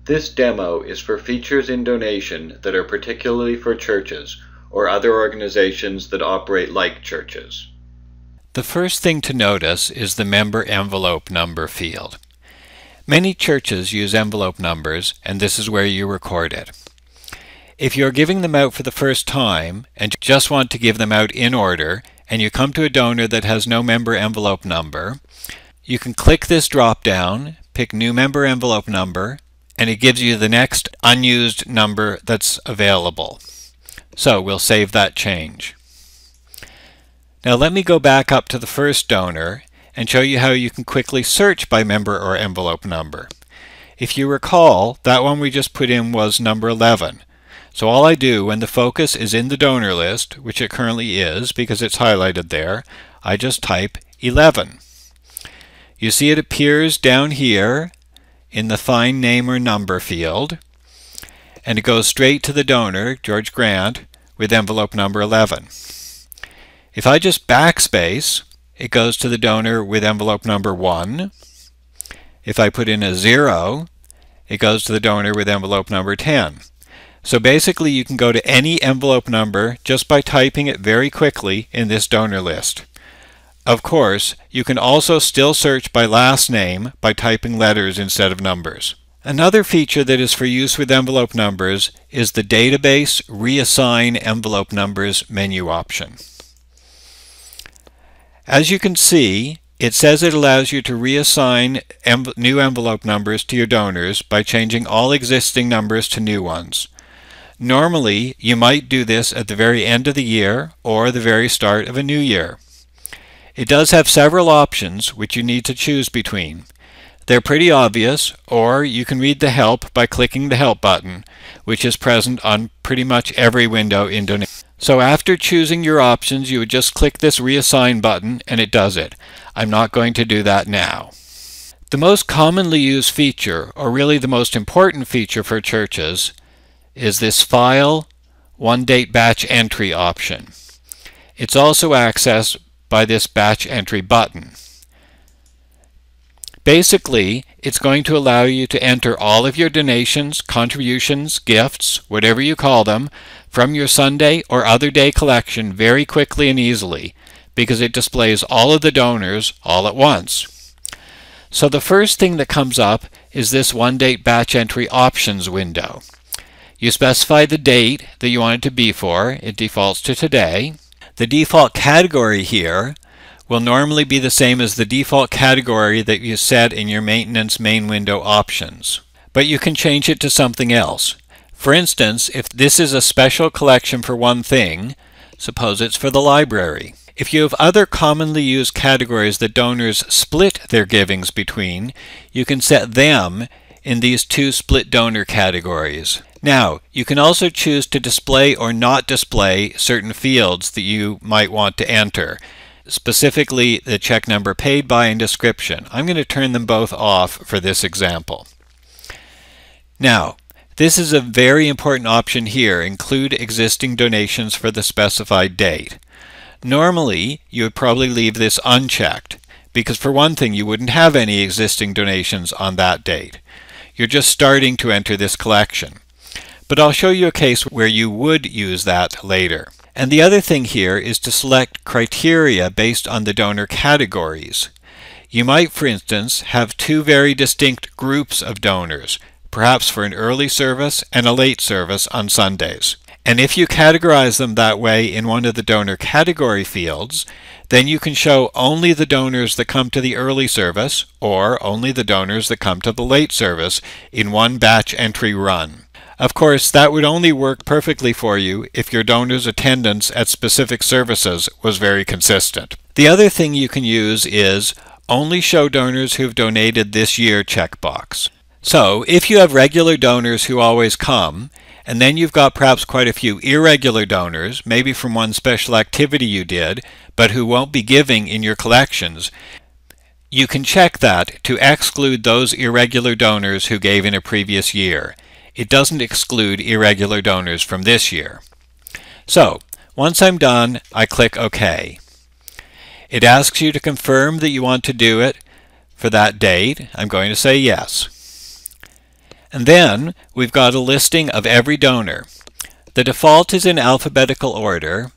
This demo is for features in donation that are particularly for churches or other organizations that operate like churches. The first thing to notice is the member envelope number field. Many churches use envelope numbers, and this is where you record it. If you're giving them out for the first time and just want to give them out in order, and you come to a donor that has no member envelope number, you can click this drop-down, pick New Member Envelope Number, and it gives you the next unused number that's available. So we'll save that change. Now let me go back up to the first donor and show you how you can quickly search by member or envelope number. If you recall, that one we just put in was number 11. So all I do when the focus is in the donor list, which it currently is because it's highlighted there, I just type 11. You see it appears down here in the Find Name or Number field, and it goes straight to the donor, George Grant, with envelope number 11. If I just backspace, it goes to the donor with envelope number 1. If I put in a 0, it goes to the donor with envelope number 10. So basically you can go to any envelope number just by typing it very quickly in this donor list. Of course, you can also still search by last name by typing letters instead of numbers. Another feature that is for use with envelope numbers is the Database Reassign Envelope Numbers menu option. As you can see, it says it allows you to reassign new envelope numbers to your donors by changing all existing numbers to new ones. Normally, you might do this at the very end of the year or the very start of a new year. It does have several options which you need to choose between. They're pretty obvious, or you can read the help by clicking the help button, which is present on pretty much every window in donation. So after choosing your options, you would just click this reassign button and it does it. I'm not going to do that now. The most commonly used feature, or really the most important feature for churches, is this File One Date Batch Entry option. It's also accessed by this Batch Entry button. Basically, it's going to allow you to enter all of your donations, contributions, gifts, whatever you call them, from your Sunday or other day collection very quickly and easily, because it displays all of the donors all at once. So the first thing that comes up is this One Date Batch Entry Options window. You specify the date that you want it to be for. It defaults to today. The default category here will normally be the same as the default category that you set in your Maintenance main window options. But you can change it to something else. For instance, if this is a special collection for one thing, suppose it's for the library. If you have other commonly used categories that donors split their givings between, you can set them in these two split donor categories. Now, you can also choose to display or not display certain fields that you might want to enter, specifically the check number paid by and description. I'm going to turn them both off for this example. Now, this is a very important option here, include existing donations for the specified date. Normally, you would probably leave this unchecked, because for one thing, you wouldn't have any existing donations on that date. You're just starting to enter this collection. But I'll show you a case where you would use that later. And the other thing here is to select criteria based on the donor categories. You might, for instance, have two very distinct groups of donors, perhaps for an early service and a late service on Sundays. And if you categorize them that way in one of the donor category fields, then you can show only the donors that come to the early service or only the donors that come to the late service in one batch entry run. Of course, that would only work perfectly for you if your donor's attendance at specific services was very consistent. The other thing you can use is Only Show Donors Who've Donated This Year checkbox. So, if you have regular donors who always come, and then you've got perhaps quite a few irregular donors, maybe from one special activity you did, but who won't be giving in your collections, you can check that to exclude those irregular donors who gave in a previous year. It doesn't exclude irregular donors from this year. So, once I'm done, I click OK. It asks you to confirm that you want to do it for that date. I'm going to say yes. And then we've got a listing of every donor. The default is in alphabetical order,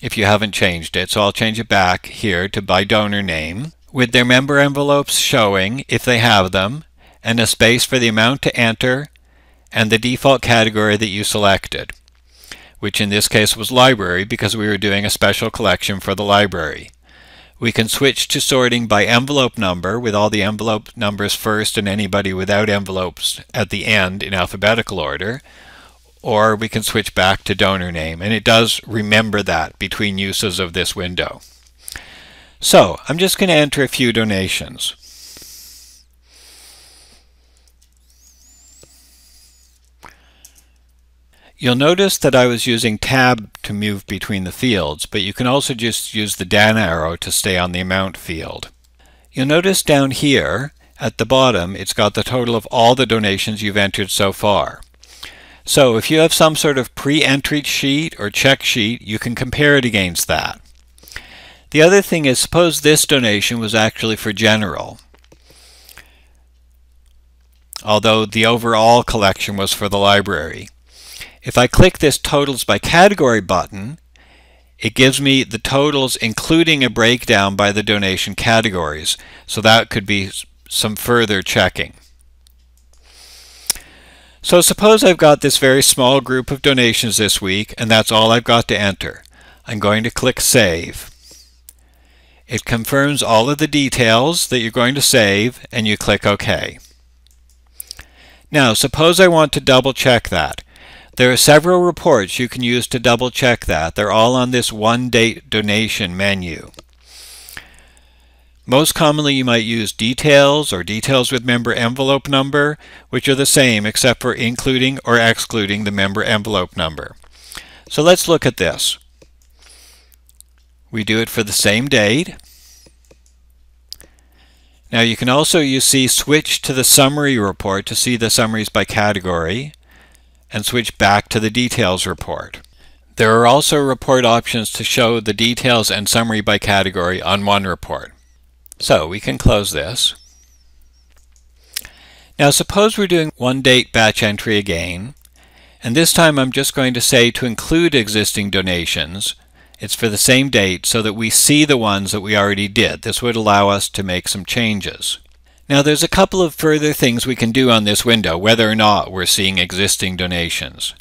if you haven't changed it, so I'll change it back here to by donor name, with their member envelopes showing, if they have them, and a space for the amount to enter, and the default category that you selected, which in this case was library because we were doing a special collection for the library. We can switch to sorting by envelope number with all the envelope numbers first and anybody without envelopes at the end in alphabetical order, or we can switch back to donor name, and it does remember that between uses of this window. So I'm just going to enter a few donations. You'll notice that I was using Tab to move between the fields, but you can also just use the down arrow to stay on the amount field. You'll notice down here at the bottom it's got the total of all the donations you've entered so far. So if you have some sort of pre-entry sheet or check sheet, you can compare it against that. The other thing is, suppose this donation was actually for general, although the overall collection was for the library. If I click this Totals by Category button, it gives me the totals including a breakdown by the donation categories. So that could be some further checking. So suppose I've got this very small group of donations this week, and that's all I've got to enter. I'm going to click Save. It confirms all of the details that you're going to save, and you click OK. Now suppose I want to double check that. There are several reports you can use to double check that. They're all on this One Date Donation menu. Most commonly you might use Details or Details with Member Envelope Number, which are the same except for including or excluding the member envelope number. So let's look at this. We do it for the same date. Now you can also, you see, switch to the summary report to see the summaries by category, and switch back to the details report. There are also report options to show the details and summary by category on one report. So we can close this. Now suppose we're doing one date batch entry again, and this time I'm just going to say to include existing donations. It's for the same date so that we see the ones that we already did. This would allow us to make some changes. Now there's a couple of further things we can do on this window, whether or not we're seeing existing donations.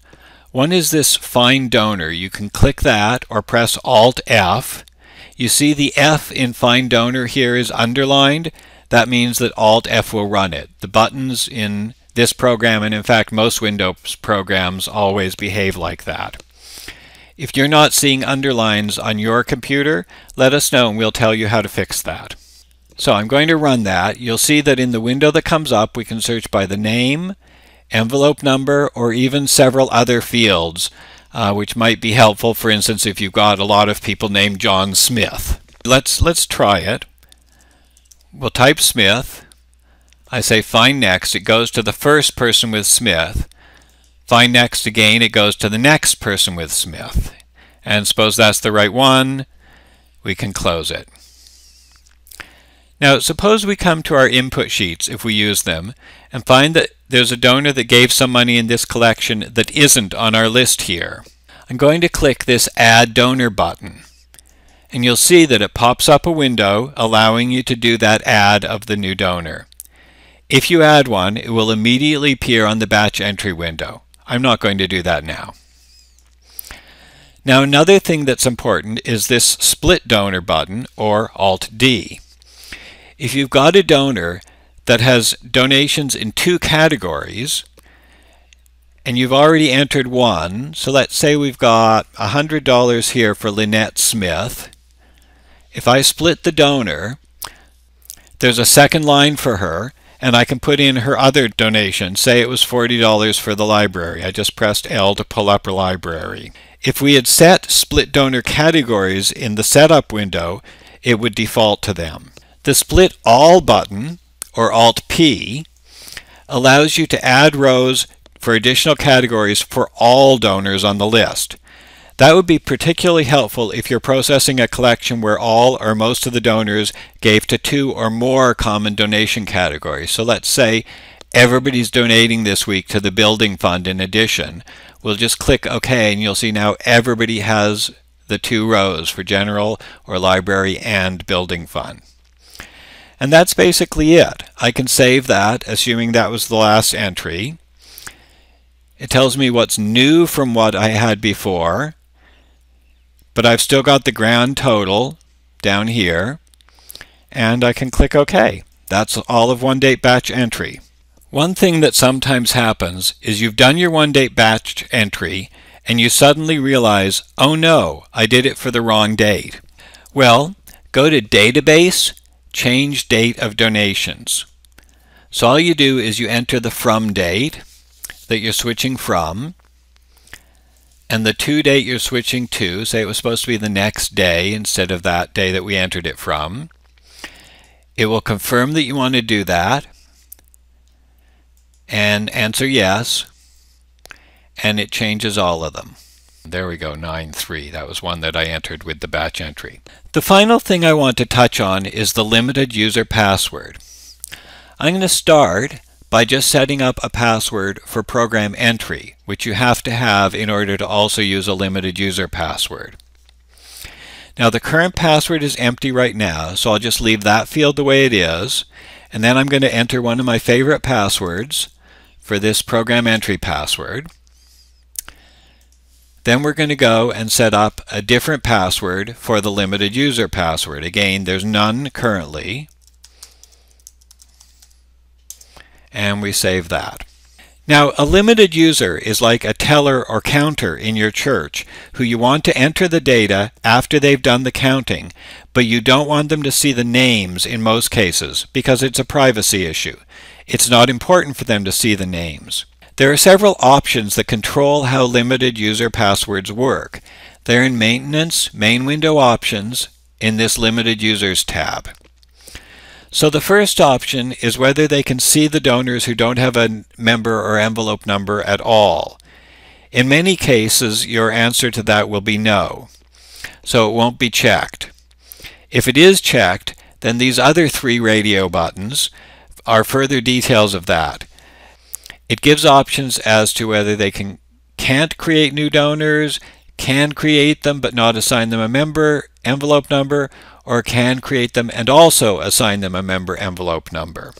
One is this Find Donor. You can click that or press Alt-F. You see the F in Find Donor here is underlined. That means that Alt-F will run it. The buttons in this program, and in fact most Windows programs, always behave like that. If you're not seeing underlines on your computer, let us know and we'll tell you how to fix that. So I'm going to run that. You'll see that in the window that comes up we can search by the name, envelope number, or even several other fields, which might be helpful, for instance, if you've got a lot of people named John Smith. Let's try it. We'll type Smith. I say Find Next. It goes to the first person with Smith. Find Next again. It goes to the next person with Smith. And suppose that's the right one. We can close it. Now suppose we come to our input sheets, if we use them, and find that there's a donor that gave some money in this collection that isn't on our list here. I'm going to click this Add Donor button, and you'll see that it pops up a window allowing you to do that add of the new donor. If you add one, it will immediately appear on the batch entry window. I'm not going to do that now. Now another thing that's important is this Split Donor button, or Alt-D. If you've got a donor that has donations in two categories, and you've already entered one, so let's say we've got $100 here for Lynette Smith. If I split the donor, there's a second line for her, and I can put in her other donation. Say it was $40 for the library. I just pressed L to pull up her library. If we had set split donor categories in the setup window, it would default to them. The Split All button, or Alt-P, allows you to add rows for additional categories for all donors on the list. That would be particularly helpful if you're processing a collection where all or most of the donors gave to two or more common donation categories. So let's say everybody's donating this week to the building fund in addition, we'll just click OK, and you'll see now everybody has the 2 rows for general or library and building fund. And that's basically it. I can save that, assuming that was the last entry. It tells me what's new from what I had before, but I've still got the grand total down here, and I can click OK. That's all of one date batch entry. One thing that sometimes happens is you've done your one date batch entry and you suddenly realize, oh no, I did it for the wrong date. Well, go to Database, Change Date of Donations. So all you do is you enter the from date that you're switching from, and the to date you're switching to. Say it was supposed to be the next day instead of that day that we entered it from. It will confirm that you want to do that and answer yes, and it changes all of them. There we go, 9-3. That was one that I entered with the batch entry. The final thing I want to touch on is the limited user password. I'm going to start by just setting up a password for program entry, which you have to have in order to also use a limited user password. Now the current password is empty right now, so I'll just leave that field the way it is, and then I'm going to enter one of my favorite passwords for this program entry password. Then we're going to go and set up a different password for the limited user password. Again, there's none currently, and we save that. Now, a limited user is like a teller or counter in your church who you want to enter the data after they've done the counting, but you don't want them to see the names in most cases because it's a privacy issue. It's not important for them to see the names. There are several options that control how limited user passwords work. They're in Maintenance, Main Window Options in this Limited Users tab. So the first option is whether they can see the donors who don't have a member or envelope number at all. In many cases, your answer to that will be no, so it won't be checked. If it is checked, then these other 3 radio buttons are further details of that. It gives options as to whether they can't create new donors, can create them but not assign them a member envelope number, or can create them and also assign them a member envelope number.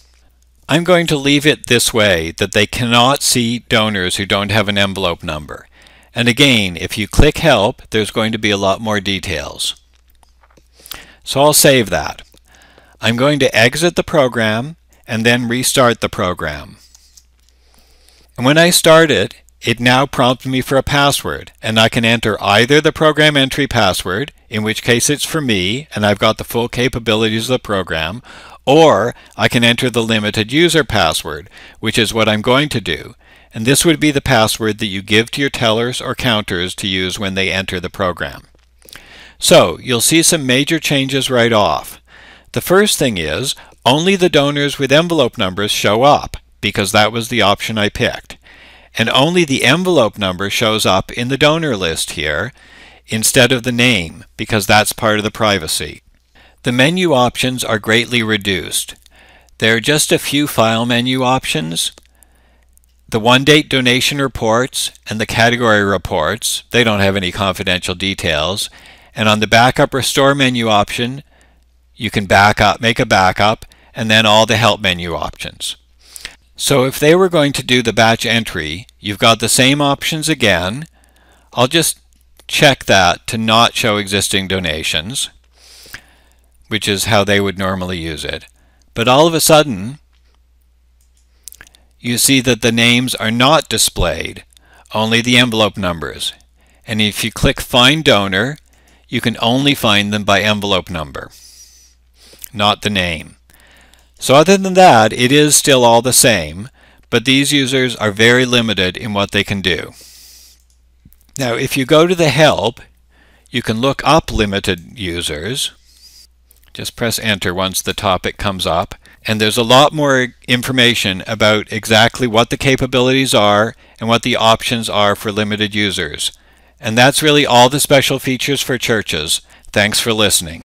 I'm going to leave it this way, that they cannot see donors who don't have an envelope number. And again, if you click Help, there's going to be a lot more details. So I'll save that. I'm going to exit the program and then restart the program. And when I start it, it now prompts me for a password, and I can enter either the program entry password, in which case it's for me and I've got the full capabilities of the program, or I can enter the limited user password, which is what I'm going to do. And this would be the password that you give to your tellers or counters to use when they enter the program. So you'll see some major changes right off. The first thing is only the donors with envelope numbers show up, because that was the option I picked. And only the envelope number shows up in the donor list here instead of the name, because that's part of the privacy. The menu options are greatly reduced. There are just a few file menu options. The one-date donation reports and the category reports, they don't have any confidential details. And on the backup restore menu option, you can make a backup, and then all the help menu options. So if they were going to do the batch entry, you've got the same options again. I'll just check that to not show existing donations, which is how they would normally use it. But all of a sudden, you see that the names are not displayed, only the envelope numbers. And if you click Find Donor, you can only find them by envelope number, not the name. So other than that, it is still all the same, but these users are very limited in what they can do. Now, if you go to the Help, you can look up limited users. Just press Enter once the topic comes up, and there's a lot more information about exactly what the capabilities are and what the options are for limited users. And that's really all the special features for churches. Thanks for listening.